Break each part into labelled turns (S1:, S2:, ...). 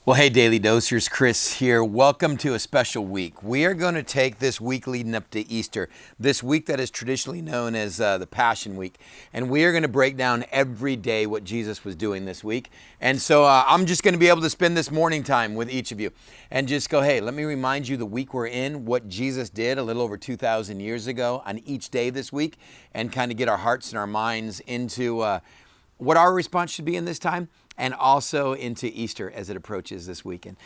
S1: Well, hey, Daily Dosers, Chris here. Welcome to a special week. We are going to take this week leading up to Easter, this week that is traditionally known as the Passion Week, and we are going to break down every day what Jesus was doing this week. And so I'm just going to be able to spend this morning time with each of you and just go, hey, let me remind you the week we're in, what Jesus did a little over 2,000 years ago on each day this week, and kind of get our hearts and our minds into what our response should be in this time, and also into Easter as it approaches this weekend.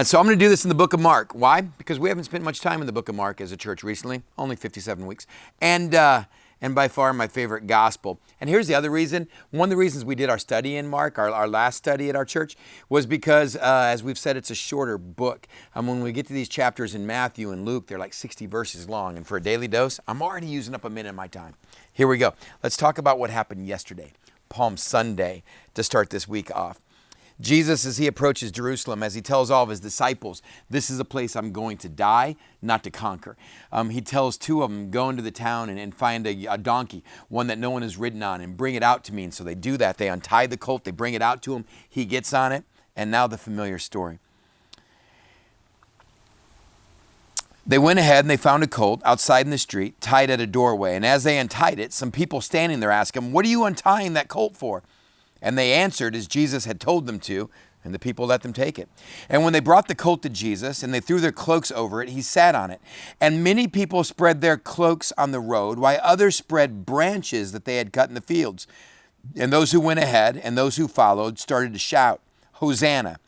S1: So I'm going to do this in the book of Mark. Why? Because we haven't spent much time in the book of Mark as a church recently, only 57 weeks. And by far my favorite gospel. And here's the other reason. One of the reasons we did our study in Mark, our last study at our church, was because, as we've said, it's a shorter book. When we get to these chapters in Matthew and Luke, they're like 60 verses long. And for a daily dose, I'm already using up a minute of my time. Here we go. Let's talk about what happened yesterday. Palm Sunday, to start this week off. Jesus, as he approaches Jerusalem, as he tells all of his disciples, this is a place I'm going to die, not to conquer. He tells two of them, go into the town and find a donkey, one that no one has ridden on, and bring it out to me. And so they do that. They untie the colt, they bring it out to him, he gets on it, and now the familiar story. They went ahead and they found a colt outside in the street, tied at a doorway. And as they untied it, some people standing there asked him, what are you untying that colt for? And they answered as Jesus had told them to, and the people let them take it. And when they brought the colt to Jesus and they threw their cloaks over it, he sat on it. And many people spread their cloaks on the road, while others spread branches that they had cut in the fields. And those who went ahead and those who followed started to shout, Hosanna!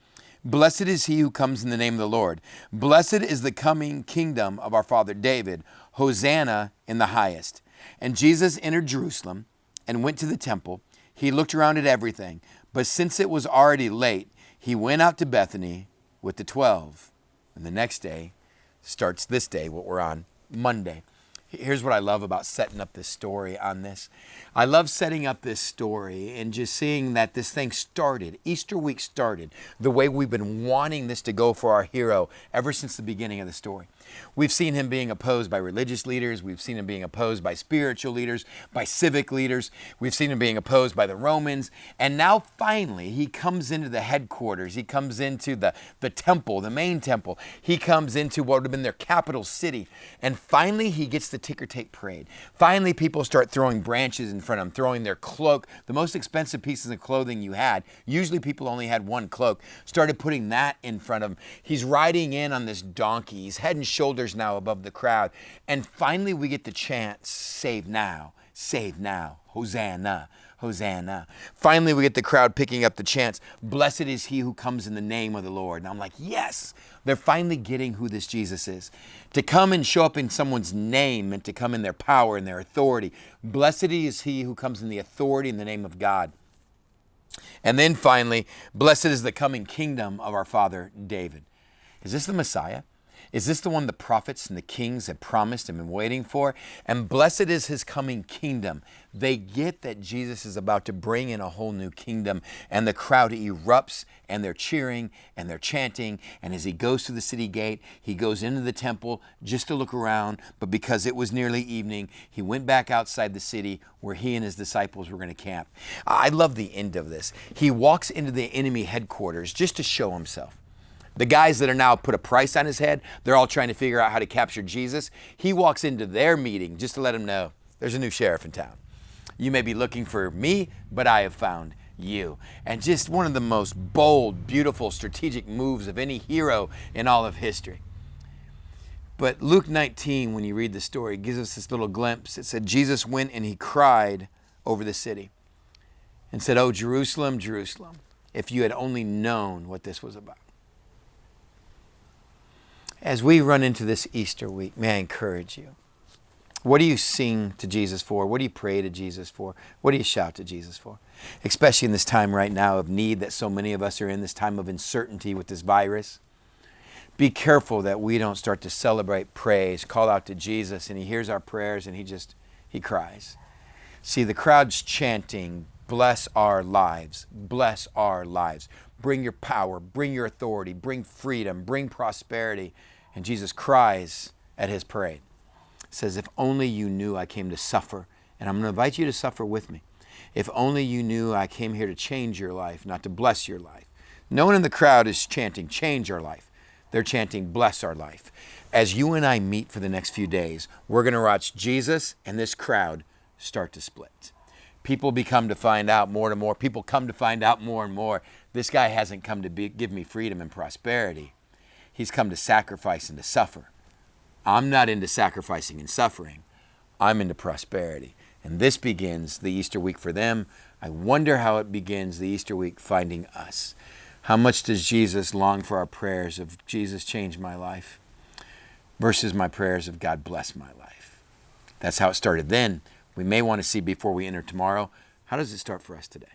S1: Blessed is he who comes in the name of the Lord. Blessed is the coming kingdom of our father David. Hosanna in the highest. And Jesus entered Jerusalem and went to the temple. He looked around at everything, but since it was already late, he went out to Bethany with the 12. And the next day starts this day, what we're on, Monday. Here's what I love about setting up this story on this. I love setting up this story and just seeing that this thing started, Easter week started, the way we've been wanting this to go for our hero ever since the beginning of the story. We've seen him being opposed by religious leaders. We've seen him being opposed by spiritual leaders, by civic leaders. We've seen him being opposed by the Romans. And now finally, he comes into the headquarters. He comes into the temple, the main temple. He comes into what would have been their capital city. And finally, he gets the ticker tape parade. Finally, people start throwing branches in front of him, throwing their cloak, the most expensive pieces of clothing you had. Usually people only had one cloak. Started putting that in front of him. He's riding in on this donkey. He's head and shoulders now above the crowd. And finally we get the chant, save now, Hosanna, Hosanna. Finally we get the crowd picking up the chants, blessed is he who comes in the name of the Lord. And I'm like, yes, they're finally getting who this Jesus is. To come and show up in someone's name and to come in their power and their authority. Blessed is he who comes in the authority in the name of God. And then finally, blessed is the coming kingdom of our father David. Is this the Messiah? Is this the one the prophets and the kings had promised and been waiting for? And blessed is his coming kingdom. They get that Jesus is about to bring in a whole new kingdom, and the crowd erupts and they're cheering and they're chanting. And as he goes to the city gate, he goes into the temple just to look around. But because it was nearly evening, he went back outside the city where he and his disciples were going to camp. I love the end of this. He walks into the enemy headquarters just to show himself. The guys that are now put a price on his head, they're all trying to figure out how to capture Jesus. He walks into their meeting just to let them know there's a new sheriff in town. You may be looking for me, but I have found you. And just one of the most bold, beautiful, strategic moves of any hero in all of history. But Luke 19, when you read the story, gives us this little glimpse. It said, Jesus went and he cried over the city and said, oh, Jerusalem, Jerusalem, if you had only known what this was about. As we run into this Easter week, may I encourage you. What do you sing to Jesus for? What do you pray to Jesus for? What do you shout to Jesus for? Especially in this time right now of need that so many of us are in, this time of uncertainty with this virus. Be careful that we don't start to celebrate praise, call out to Jesus, and he hears our prayers and he cries. See, the crowd's chanting, bless our lives, bless our lives. Bring your power, bring your authority, bring freedom, bring prosperity. And Jesus cries at his parade. Says, if only you knew I came to suffer, and I'm going to invite you to suffer with me. If only you knew I came here to change your life, not to bless your life. No one in the crowd is chanting, change our life. They're chanting, bless our life. As you and I meet for the next few days, we're going to watch Jesus and this crowd start to split. People become to find out more and more. People come to find out more and more. This guy hasn't come to give me freedom and prosperity. He's come to sacrifice and to suffer. I'm not into sacrificing and suffering. I'm into prosperity. And this begins the Easter week for them. I wonder how it begins the Easter week finding us. How much does Jesus long for our prayers of Jesus change my life versus my prayers of God bless my life? That's how it started then. We may want to see before we enter tomorrow. How does it start for us today?